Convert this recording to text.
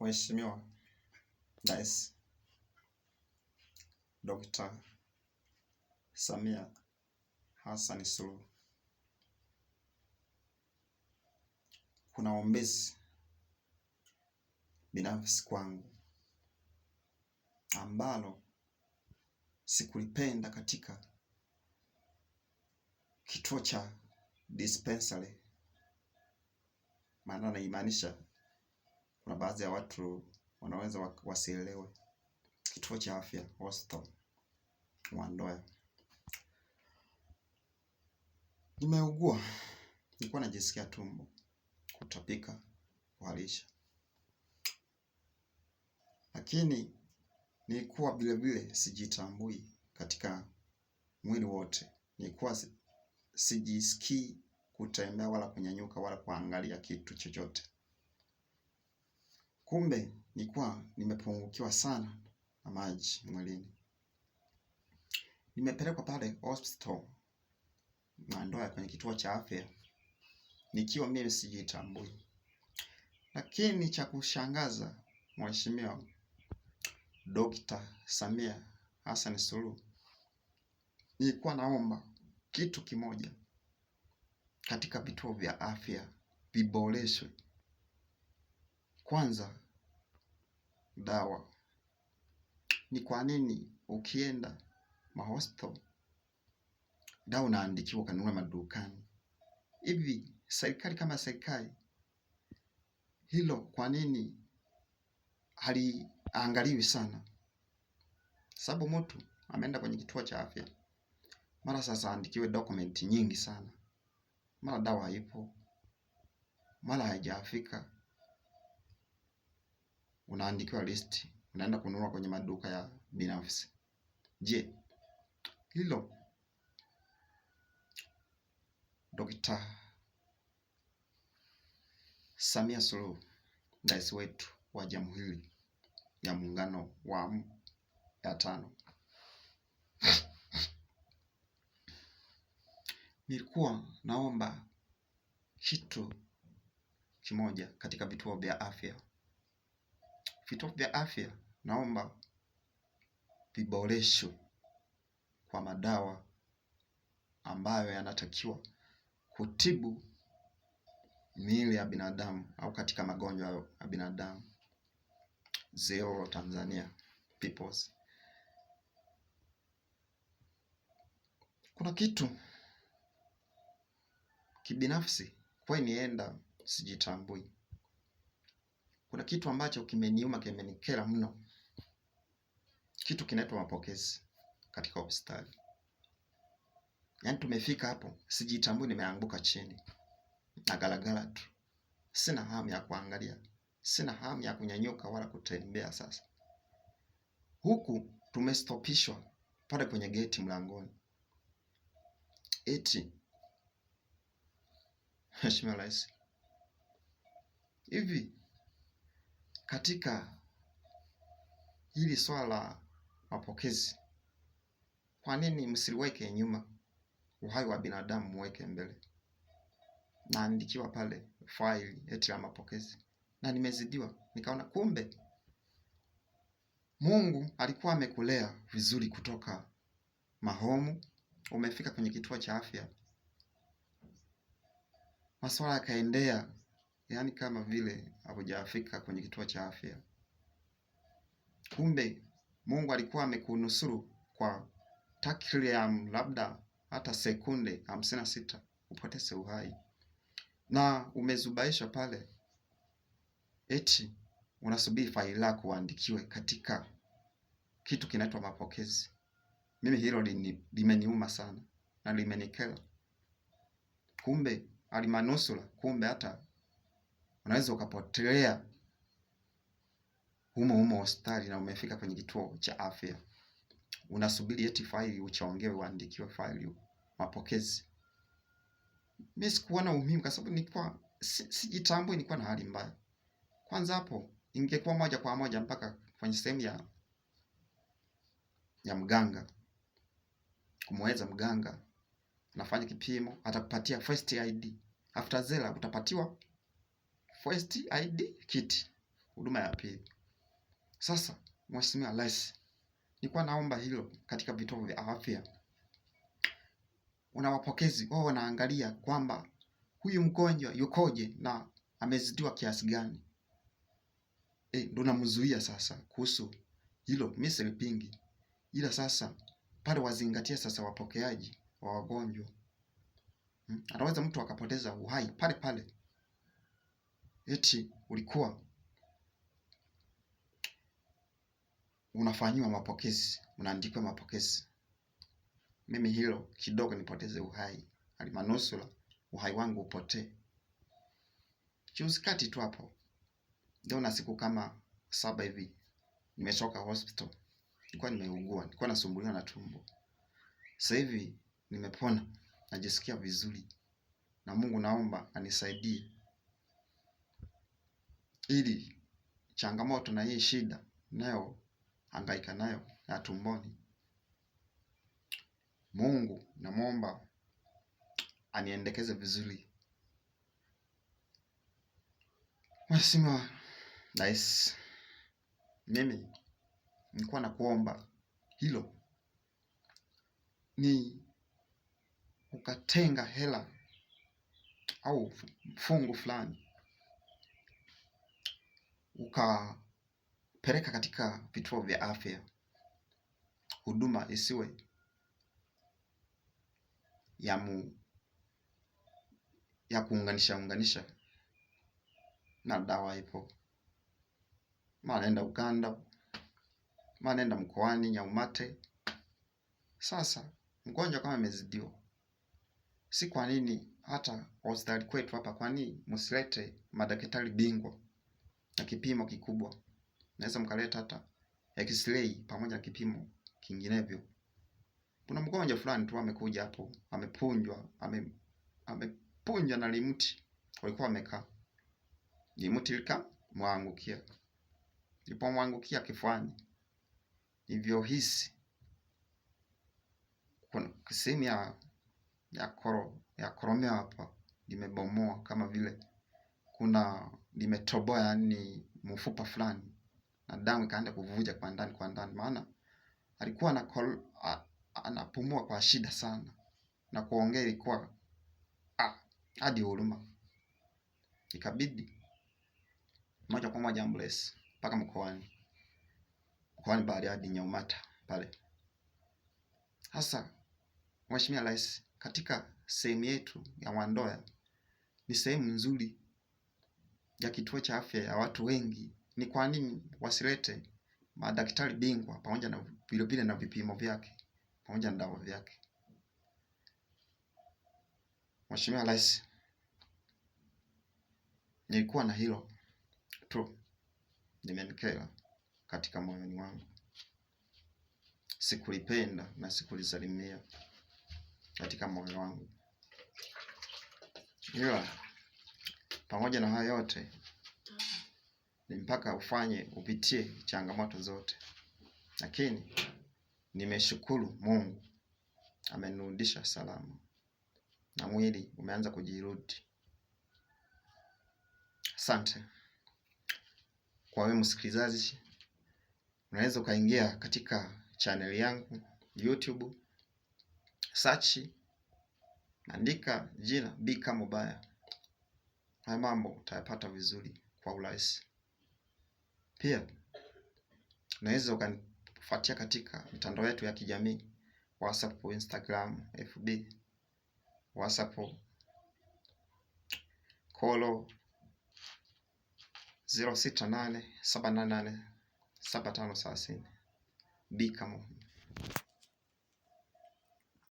Mheshimiwa Rais Dr. Samia Hassan Suluhu, kuna ombezi binafsi kwangu ambalo sikulipenda katika kituo cha dispensary. Maana naimaanisha kuna baadhi ya watu wanaweza wasielewe. Kituo cha afya hospital Mwandoya. Nimeugua, nilikuwa najisikia tumbo, kutapika, kuharisha. Lakini nilikuwa vile vile sijitambui katika mwili wote. Nilikuwa sijisikii kutembea wala kunyanyuka wala kuangalia kitu chochote. Kumbe nilikuwa nimepungukiwa sana na maji mwilini. Nimepelekwa pale hospital Mwandoya kwenye kituo cha afya nikiwa mimi sijitambui. Lakini cha kushangaza, Mheshimiwa Dr. Samia Hassan Suluhu, nilikuwa naomba kitu kimoja katika vituo vya afya viboreshwe. Kwanza, dawa. Ni kwa nini ukienda mahospital dawa unaandikiwa kanunue madukani? Hivi serikali kama serikali hilo kwa nini haliangaliwi sana? Sababu mtu ameenda kwenye kituo cha afya, mara sasa andikiwe document nyingi sana, mara dawa haipo, mara haijafika, unaandikiwa list, unaenda kununua kwenye maduka ya binafsi. Je, hilo Dr. Samia Suluhu, rais wetu wa Jamhuri ya Muungano wa tano, nilikuwa naomba kitu kimoja katika vituo vya afya. Vituo vya afya naomba viboreshwe kwa madawa ambayo yanatakiwa kutibu miili ya binadamu au katika magonjwa ya binadamu. Zero Tanzania peoples. Kuna kitu kibinafsi kwa nienda sijitambui. Kuna kitu ambacho kimeniuma, kimenikera mno. Kitu kinaitwa mapokezi katika hospitali. Yaani tumefika hapo, sijitambui, nimeanguka chini na galagala tu. Sina hamu ya kuangalia, sina hamu ya kunyanyuka wala kutembea sasa. Huku tumestopishwa pale kwenye geti mlangoni. Eti Mheshimiwa Rais, hivi katika hili swala la mapokezi, kwa nini msiliweke nyuma? Uhai wa binadamu muweke mbele. Naandikiwa pale file eti ya mapokezi, na nimezidiwa. Nikaona kumbe Mungu alikuwa amekulea vizuri kutoka mahomu, umefika kwenye kituo cha afya, maswala yakaendea yani kama vile hujafika kwenye kituo cha afya. Kumbe Mungu alikuwa amekunusuru kwa takriban labda hata sekunde 56 upoteze uhai, na umezubaisha pale eti unasubiri faili lako uandikiwe katika kitu kinaitwa mapokezi. Mimi hilo limeniuma sana na limenikera. Kumbe alimanusura, kumbe hata unaweza ukapotelea humo hospitali na umefika kwenye kituo cha afya. Unasubiri eti faili uchongewe uandikiwe faili mapokezi. Mimi sikuona umuhimu kwa sababu nilikuwa sijitambui, nilikuwa na hali mbaya. Kwanza hapo ingekuwa moja kwa moja mpaka kwenye sehemu ya mganga. Kumweza mganga, nafanya kipimo, atakupatia first ID. After zela utapatiwa first ID kit. huduma ya pili. Sasa Mheshimiwa Rais, nilikuwa naomba hilo katika vituo vya afya, una wapokezi wao wanaangalia kwamba huyu mgonjwa yukoje na amezidiwa kiasi gani. Ndio namzuia sasa kuhusu hilo. Mimi silipingi, ila sasa pale wazingatie sasa wapokeaji wa wagonjwa. Anaweza mtu akapoteza uhai pale pale, eti ulikuwa unafanyiwa mapokezi, unaandikwa mapokezi. Mimi hilo kidogo nipoteze uhai, alimanusura uhai wangu upotee. Juzi kati tu hapo, ndio na siku kama 7 hivi nimetoka hospital. Nilikuwa nimeugua, nilikuwa nasumbuliwa na tumbo. Sasa hivi nimepona, najisikia vizuri. Na Mungu naomba anisaidie ili changamoto na hii shida nayo hangaika nayo ya tumboni, Mungu namuomba aniendekeze vizuri. Mheshimiwa Rais, mimi nilikuwa nakuomba hilo ni ukatenga hela au fungu fulani ukapeleka katika vituo vya afya. Huduma isiwe ya kuunganisha na dawa ipo. Mara naenda Uganda, mara naenda mkoani Nyaumate. Sasa mgonjwa kama amezidiwa, si kwa nini hata hospitali kwetu hapa, kwa nini msilete madaktari bingwa na kipimo kikubwa? Naweza mkaleta hata x-ray pamoja na kipimo kinginevyo. Kuna mgonjwa fulani tu amekuja hapo, amepunjwa na limti, walikuwa wamekaa, limti likamwangukia. Ilipomwangukia kifuani, hivyo hisi kuna sehemu ya koromeo hapa limebomoa, kama vile kuna limetoboa, yani mfupa fulani, na damu ikaanza kuvuja kwa ndani, maana alikuwa anapumua kwa shida sana, na kuongea ilikuwa hadi huruma. Ikabidi moja kwa moja ambulance mpaka mkoani Bariadi Nyaumata pale. Sasa Mheshimiwa Rais, katika sehemu yetu ya Wandoya ni sehemu nzuri ya kituo cha afya ya watu wengi. Ni kwa nini wasilete madaktari bingwa pamoja na vile na vipimo vyake pamoja na dawa vyake? Mheshimiwa Rais, nilikuwa na hilo tu nimenikera katika moyoni wangu. Sikulipenda na sikulisalimia katika moyo wangu. Ila pamoja na hayo yote, ni mpaka upitie changamoto zote. Lakini nimeshukuru Mungu amenirudisha salama na mwili umeanza kujirudi. Asante. Kwa wewe msikilizaji, unaweza ukaingia katika channel yangu YouTube, search, andika jina Bika Mubaya. Haya mambo utayapata vizuri kwa urahisi. Pia unaweza ukanifuatia katika mitandao yetu ya kijamii, WhatsApp, Instagram, FB, WhatsApp, Kolo 068 788 7530. Bika Mubaya.